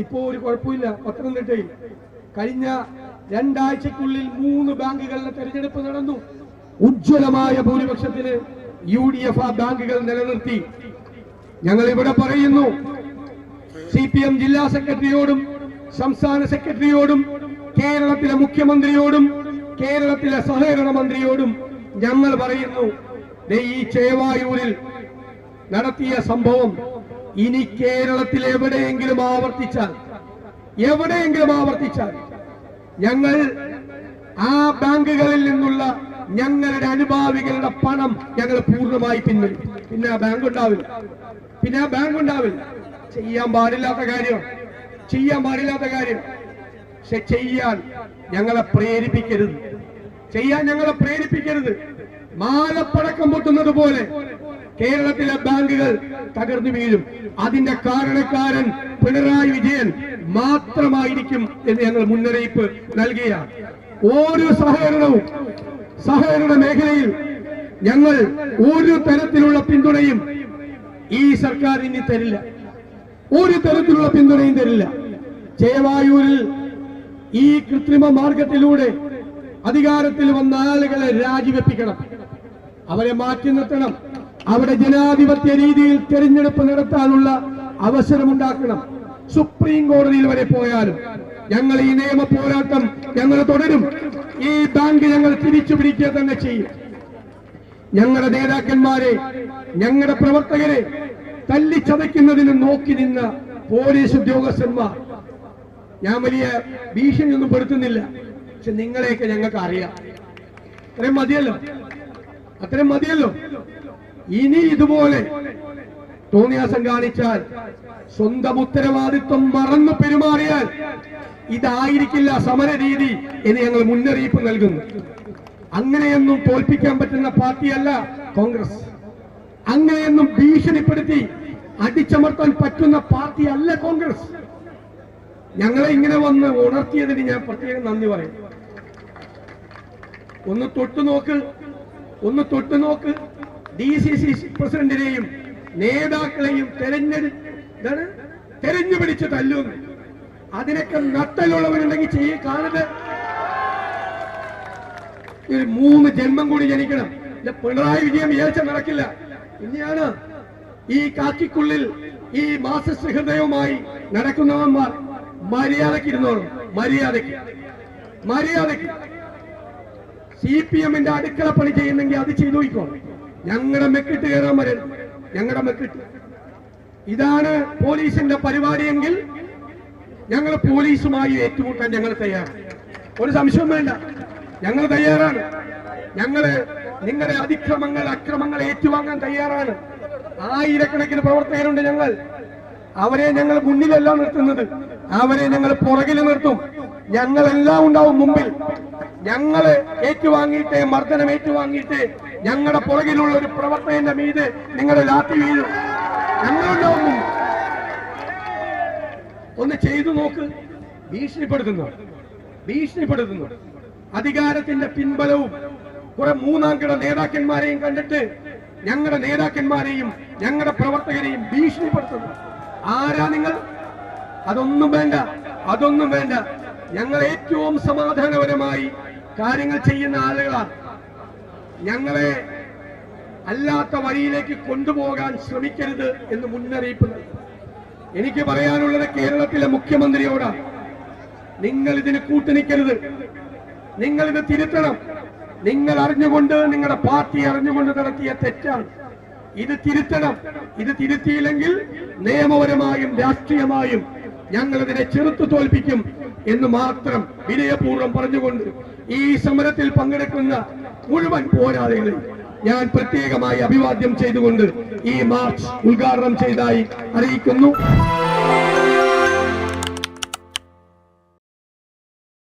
ഇപ്പോ ഒരു കുഴപ്പമില്ല. പത്തനംതിട്ടയിൽ കഴിഞ്ഞ 2 ആഴ്ചക്കുള്ളിൽ 3 ബാങ്കുകളുടെ തെരഞ്ഞെടുപ്പ് നടന്നു. ഉജ്ജ്വലമായ ഭൂരിപക്ഷത്തിന് UDF ആ ബാങ്കുകൾ നിലനിർത്തി. ഞങ്ങൾ ഇവിടെ പറയുന്നു, CPM ജില്ലാ സെക്രട്ടറിയോടും സംസ്ഥാന സെക്രട്ടറിയോടും കേരളത്തിലെ മുഖ്യമന്ത്രിയോടും കേരളത്തിലെ സഹകരണ മന്ത്രിയോടും ഞങ്ങൾ പറയുന്നു, ഈ ചേവായൂരിൽ നടത്തിയ സംഭവം ഇനി കേരളത്തിൽ എവിടെയെങ്കിലും ആവർത്തിച്ചാൽ ഞങ്ങൾ ആ ബാങ്കുകളിൽ നിന്നുള്ള ഞങ്ങളുടെ അനുഭാവികളുടെ പണം ഞങ്ങൾ പൂർണ്ണമായി പിൻവലിക്കും. പിന്നെ ആ ബാങ്ക് ഉണ്ടാവില്ല. ചെയ്യാൻ പാടില്ലാത്ത കാര്യം. പക്ഷെ ചെയ്യാൻ ഞങ്ങളെ പ്രേരിപ്പിക്കരുത്. മാലപ്പടക്കം പൊട്ടുന്നത് പോലെ കേരളത്തിലെ ബാങ്കുകൾ തകർന്നു വീഴും. അതിന്റെ കാരണക്കാരൻ പിണറായി വിജയൻ മാത്രമായിരിക്കും എന്ന് ഞങ്ങൾ മുന്നറിയിപ്പ് നൽകുകയാണ്. ഓരോ സഹകരണ മേഖലയിൽ ഞങ്ങൾ ഒരു തരത്തിലുള്ള പിന്തുണയും ഈ സർക്കാർ ഇനി തരില്ല. ഒരു തരത്തിലുള്ള പിന്തുണയും തരില്ല. ചേവായൂരിൽ ഈ കൃത്രിമ മാർഗത്തിലൂടെ അധികാരത്തിൽ വന്ന ആളുകളെ രാജിവെപ്പിക്കണം, അവരെ മാറ്റി നിർത്തണം. അവിടെ ജനാധിപത്യ രീതിയിൽ തെരഞ്ഞെടുപ്പ് നടത്താനുള്ള അവസരമുണ്ടാക്കണം. സുപ്രീം കോടതിയിൽ വരെ പോയാലും ഞങ്ങൾ ഈ നിയമ പോരാട്ടം ഞങ്ങൾ തുടരും. ഈ ബാങ്ക് ഞങ്ങൾ തിരിച്ചു പിടിക്കുക തന്നെ ചെയ്യും. ഞങ്ങളുടെ നേതാക്കന്മാരെ, ഞങ്ങളുടെ പ്രവർത്തകരെ തല്ലിച്ചതയ്ക്കുന്നതിന് നോക്കി നിന്ന പോലീസ് ഉദ്യോഗസ്ഥന്മാർ, ഞാൻ വലിയ ഭീഷണിയൊന്നും പെടുത്തുന്നില്ല, പക്ഷെ നിങ്ങളെയൊക്കെ ഞങ്ങൾക്ക് അറിയാം. അത്രയും മതിയല്ലോ. ഇനി ഇതുപോലെ തോന്നിയാസം കാണിച്ചാൽ, സ്വന്തം ഉത്തരവാദിത്വം മറന്നു പെരുമാറിയാൽ ഇതായിരിക്കില്ല സമരരീതി എന്ന് ഞങ്ങൾ മുന്നറിയിപ്പ് നൽകുന്നു. അങ്ങനെയൊന്നും തോൽപ്പിക്കാൻ പറ്റുന്ന പാർട്ടിയല്ല കോൺഗ്രസ്. അങ്ങനെയൊന്നും ഭീഷണിപ്പെടുത്തി അടിച്ചമർത്താൻ പറ്റുന്ന പാർട്ടിയല്ല കോൺഗ്രസ്. ഞങ്ങളെ ഇങ്ങനെ വന്ന് ഉണർത്തിയതിന് ഞാൻ പ്രത്യേകം നന്ദി പറയും. ഒന്ന് തൊട്ടു നോക്ക് DCC പ്രസിഡന്റിനെയും നേതാക്കളെയും തെരഞ്ഞു പിടിച്ച് തല്ലുന്നു. അതിനൊക്കെ നട്ടലുള്ളവരുണ്ടെങ്കിൽ കാണരുത്. 3 ജന്മം കൂടി ജനിക്കണം. പിണറായി വിജയൻ വിചാരിച്ച നടക്കില്ല. ഇനിയാണ് ഈ കാക്കിക്കുള്ളിൽ ഈ മാർക്സിസ്റ്റ് ഹൃദയവുമായി നടക്കുന്നവന്മാർ മര്യാദയ്ക്ക് ഇരുന്നോളും. മര്യാദയ്ക്ക് CPM അടുക്കള പണി ചെയ്യുന്നെങ്കിൽ അത് ചെയ്തു നോക്കോ. ഞങ്ങളുടെ മെക്കിട്ട് കയറാൻ വരരുത്. ഇതാണ് പോലീസിന്റെ പരിപാടിയെങ്കിൽ ഞങ്ങൾ പോലീസുമായി ഏറ്റുമുട്ടാൻ ഞങ്ങൾ തയ്യാറാണ്. ഒരു സംശയം വേണ്ട, ഞങ്ങൾ തയ്യാറാണ്. നിങ്ങളുടെ അക്രമങ്ങൾ ഏറ്റുവാങ്ങാൻ തയ്യാറാണ്. ആയിരക്കണക്കിന് പ്രവർത്തകരുണ്ട്. അവരെ ഞങ്ങൾ മുന്നിലല്ല നിർത്തുന്നത്, അവരെ ഞങ്ങൾ പുറകിൽ നിർത്തും. ഞങ്ങളെല്ലാം ഉണ്ടാവും മുമ്പിൽ. ഞങ്ങള് ഏറ്റുവാങ്ങിയിട്ട്, മർദ്ദനം ഏറ്റുവാങ്ങിയിട്ട് ഞങ്ങളുടെ പുറകിലുള്ള ഒരു പ്രവർത്തകന്റെ മീത് നിങ്ങളുടെ ലാത്തി വീഴും. ഞങ്ങളുണ്ടാവും. ഒന്ന് ചെയ്തു നോക്ക്. ഭീഷണിപ്പെടുത്തുന്നു. അധികാരത്തിന്റെ പിൻബലവും കുറെ മൂന്നാംകിട നേതാക്കന്മാരെയും കണ്ടിട്ട് ഞങ്ങളുടെ നേതാക്കന്മാരെയും ഞങ്ങളുടെ പ്രവർത്തകരെയും ഭീഷണിപ്പെടുത്തുന്നു. ആരാ നിങ്ങൾ? അതൊന്നും വേണ്ട. ഞങ്ങൾ ഏറ്റവും സമാധാനപരമായി കാര്യങ്ങൾ ചെയ്യുന്ന ആളുകളാണ്. ഞങ്ങളെ അല്ലാത്ത വഴിയിലേക്ക് കൊണ്ടുപോകാൻ ശ്രമിക്കരുത് എന്ന് മുന്നറിയിപ്പ് നൽകി. എനിക്ക് പറയാനുള്ളത് കേരളത്തിലെ മുഖ്യമന്ത്രിയോടാണ്. നിങ്ങൾ ഇതിന് കൂട്ടുനിൽക്കരുത്. നിങ്ങൾ ഇത് തിരുത്തണം. നിങ്ങൾ അറിഞ്ഞുകൊണ്ട്, നിങ്ങളുടെ പാർട്ടി അറിഞ്ഞുകൊണ്ട് നടത്തിയ തെറ്റാണ്. ഇത് തിരുത്തണം. ഇത് തിരുത്തിയില്ലെങ്കിൽ നിയമപരമായും രാഷ്ട്രീയമായും ഞങ്ങളിതിനെ ചെറുത്തു തോൽപ്പിക്കും എന്ന് മാത്രം വിനയപൂർവ്വം പറഞ്ഞുകൊണ്ട് ഈ സമരത്തിൽ പങ്കെടുക്കുന്ന മുഴുവൻ പോരാളികളെ ഞാൻ പ്രത്യേകമായി അഭിവാദ്യം ചെയ്തുകൊണ്ട് ഈ മാർച്ച് ഉദ്ഘാടനം ചെയ്തതായി അറിയിക്കുന്നു.